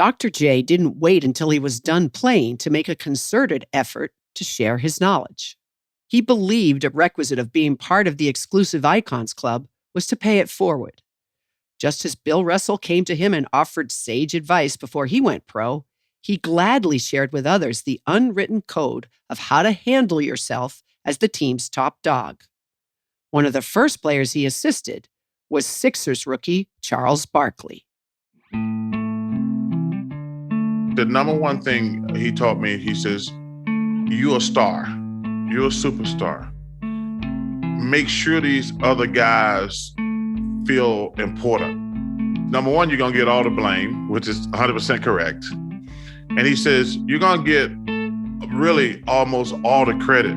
Dr. J didn't wait until he was done playing to make a concerted effort to share his knowledge. He believed a requisite of being part of the exclusive Icons Club was to pay it forward. Just as Bill Russell came to him and offered sage advice before he went pro, he gladly shared with others the unwritten code of how to handle yourself as the team's top dog. One of the first players he assisted was Sixers rookie Charles Barkley. The number one thing he taught me, he says, you're a star. You're a superstar. Make sure these other guys feel important. Number one, you're going to get all the blame, which is 100% correct. And he says, you're going to get really almost all the credit.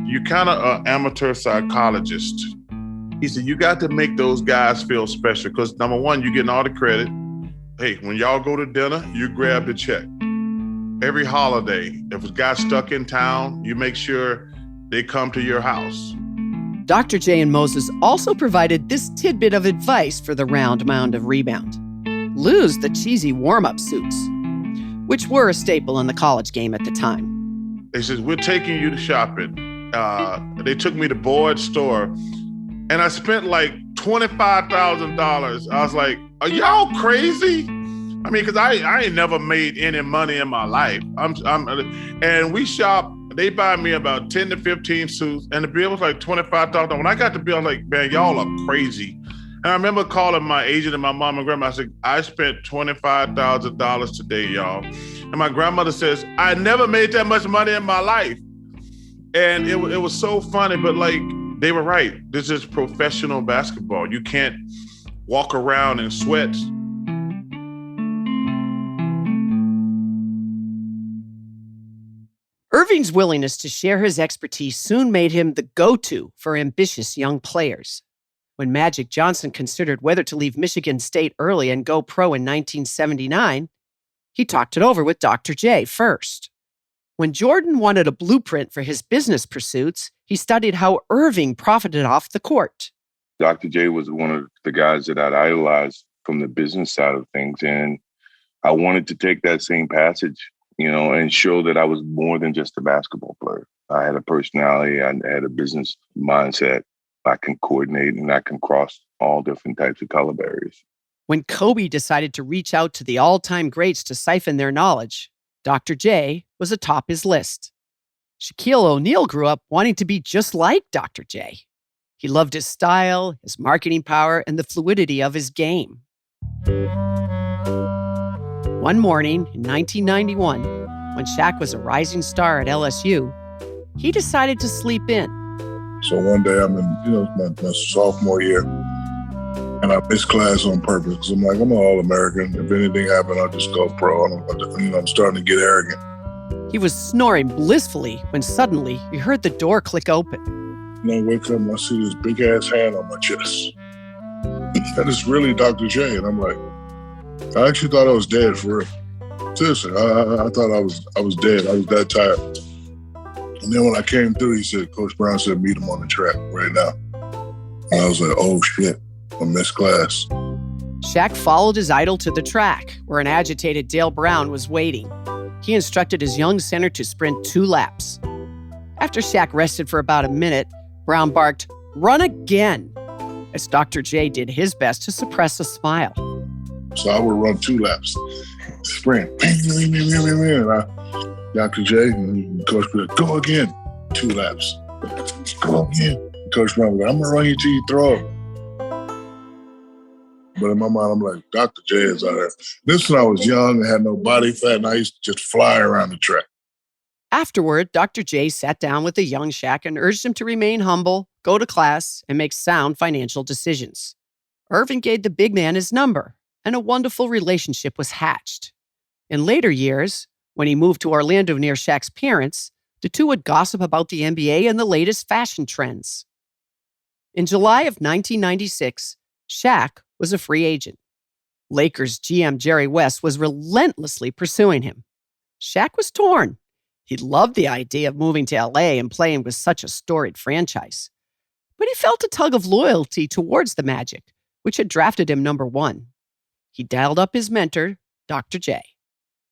You're kind of an amateur psychologist. He said, you got to make those guys feel special because number one, you're getting all the credit. Hey, when y'all go to dinner, you grab the check. Every holiday, if a guy's stuck in town, you make sure they come to your house. Dr. J and Moses also provided this tidbit of advice for the round mound of rebound. Lose the cheesy warm-up suits, which were a staple in the college game at the time. They said, we're taking you to shopping. They took me to Boyd's store, and I spent like $25,000. I was like, are y'all crazy? I mean, because I ain't never made any money in my life. And we shop. They buy me about 10 to 15 suits, and the bill was like $25,000. When I got the bill, I was like, man, y'all are crazy. And I remember calling my agent and my mom and grandma. I said, I spent $25,000 today, y'all. And my grandmother says, I never made that much money in my life. And it was so funny, but like, they were right. This is professional basketball. You can't walk around in sweats. Erving's willingness to share his expertise soon made him the go-to for ambitious young players. When Magic Johnson considered whether to leave Michigan State early and go pro in 1979, he talked it over with Dr. J first. When Jordan wanted a blueprint for his business pursuits, he studied how Erving profited off the court. Dr. J was one of the guys that I'd idolized from the business side of things, and I wanted to take that same passage, and show that I was more than just a basketball player. I had a personality, I had a business mindset. I can coordinate and I can cross all different types of color barriers. When Kobe decided to reach out to the all-time greats to siphon their knowledge, Dr. J was atop his list. Shaquille O'Neal grew up wanting to be just like Dr. J. He loved his style, his marketing power, and the fluidity of his game. One morning in 1991, when Shaq was a rising star at LSU, he decided to sleep in. So one day I'm in, my sophomore year, and I missed class on purpose because I'm like, I'm an All-American. If anything happened, I'll just go pro. I'm starting to get arrogant. He was snoring blissfully when suddenly he heard the door click open. I wake up and I see this big-ass hand on my chest. And it's really Dr. J, and I'm like, I actually thought I was dead for real. Seriously, I thought I was dead. I was that tired. And then when I came through, he said, Coach Brown said, meet him on the track right now. And I was like, oh shit, I missed class. Shaq followed his idol to the track, where an agitated Dale Brown was waiting. He instructed his young center to sprint 2 laps. After Shaq rested for about a minute, Brown barked, run again, as Dr. J did his best to suppress a smile. So I would run 2 laps, sprint. Dr. J and Coach Brown, go again, 2 laps. Go again. Coach Brown, I'm going to run you till you throw up. But in my mind, I'm like, Dr. J is out there. This when I was young and had no body fat, and I used to just fly around the track. Afterward, Dr. J sat down with the young Shaq and urged him to remain humble, go to class, and make sound financial decisions. Erving gave the big man his number, and a wonderful relationship was hatched. In later years, when he moved to Orlando near Shaq's parents, the two would gossip about the NBA and the latest fashion trends. In July of 1996, Shaq was a free agent. Lakers GM Jerry West was relentlessly pursuing him. Shaq was torn. He loved the idea of moving to LA and playing with such a storied franchise. But he felt a tug of loyalty towards the Magic, which had drafted him number 1. He dialed up his mentor, Dr. J.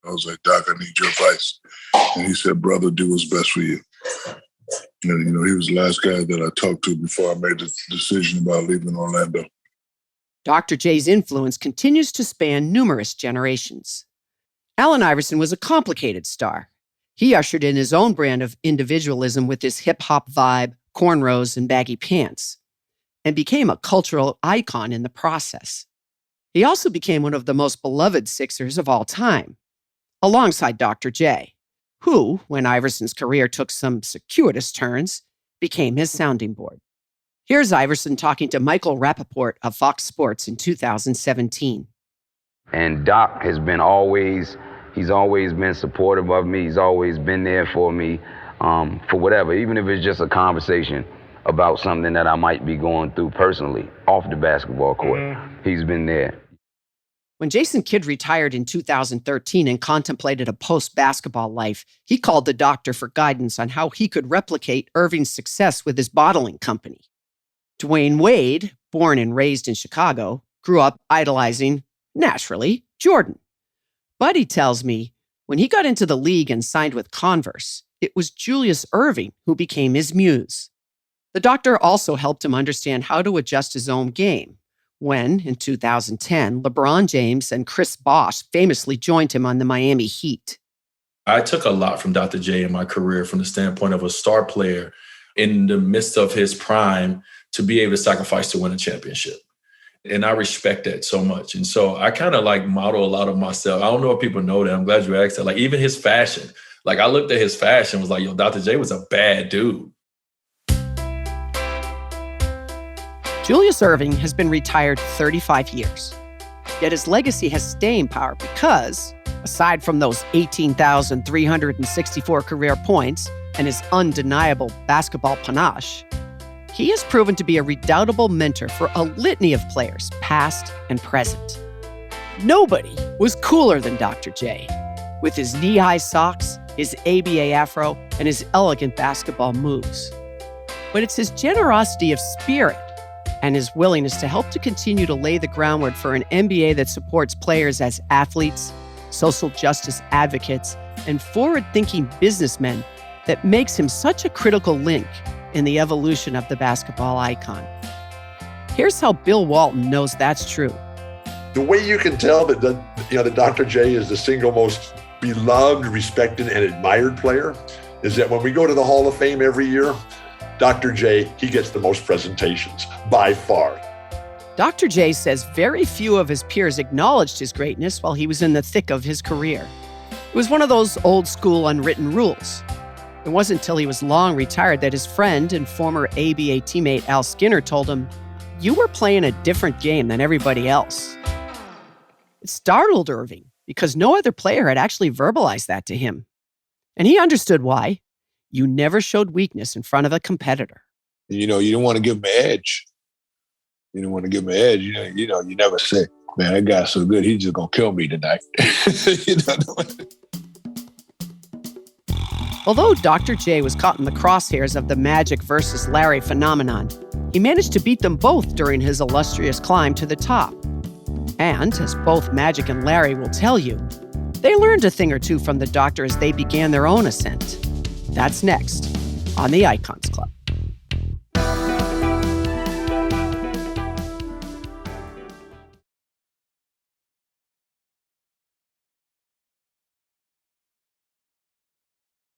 I was like, Doc, I need your advice. And he said, brother, do what's best for you. And, he was the last guy that I talked to before I made the decision about leaving Orlando. Dr. J's influence continues to span numerous generations. Allen Iverson was a complicated star. He ushered in his own brand of individualism with his hip-hop vibe, cornrows, and baggy pants, and became a cultural icon in the process. He also became one of the most beloved Sixers of all time, alongside Dr. J, who, when Iverson's career took some circuitous turns, became his sounding board. Here's Iverson talking to Michael Rappaport of Fox Sports in 2017. And Doc has been he's always been supportive of me. He's always been there for me, for whatever, even if it's just a conversation about something that I might be going through personally off the basketball court. He's been there. When Jason Kidd retired in 2013 and contemplated a post-basketball life, he called the doctor for guidance on how he could replicate Erving's success with his bottling company. Dwayne Wade, born and raised in Chicago, grew up idolizing, naturally, Jordan. Buddy tells me when he got into the league and signed with Converse, it was Julius Erving who became his muse. The doctor also helped him understand how to adjust his own game when, in 2010, LeBron James and Chris Bosh famously joined him on the Miami Heat. I took a lot from Dr. J in my career from the standpoint of a star player in the midst of his prime to be able to sacrifice to win a championship. And I respect that so much. And so I kind of model a lot of myself. I don't know if people know that. I'm glad you asked that. Even his fashion. I looked at his fashion and was like, yo, Dr. J was a bad dude. Julius Erving has been retired 35 years. Yet his legacy has staying power because, aside from those 18,364 career points and his undeniable basketball panache, he has proven to be a redoubtable mentor for a litany of players, past and present. Nobody was cooler than Dr. J, with his knee-high socks, his ABA afro, and his elegant basketball moves. But it's his generosity of spirit and his willingness to help to continue to lay the groundwork for an NBA that supports players as athletes, social justice advocates, and forward-thinking businessmen that makes him such a critical link in the evolution of the basketball icon. Here's how Bill Walton knows that's true. The way you can tell that that Dr. J is the single most beloved, respected, and admired player is that when we go to the Hall of Fame every year, Dr. J, he gets the most presentations, by far. Dr. J says very few of his peers acknowledged his greatness while he was in the thick of his career. It was one of those old-school unwritten rules. It wasn't until he was long retired that his friend and former ABA teammate Al Skinner told him, "You were playing a different game than everybody else." It startled Erving because no other player had actually verbalized that to him. And he understood why. You never showed weakness in front of a competitor. You don't want to give him an edge. You don't want to give him an edge. You never say, man, that guy's so good, he's just going to kill me tonight. Although Dr. J was caught in the crosshairs of the Magic versus Larry phenomenon, he managed to beat them both during his illustrious climb to the top. And, as both Magic and Larry will tell you, they learned a thing or two from the doctor as they began their own ascent. That's next on the Icons Club.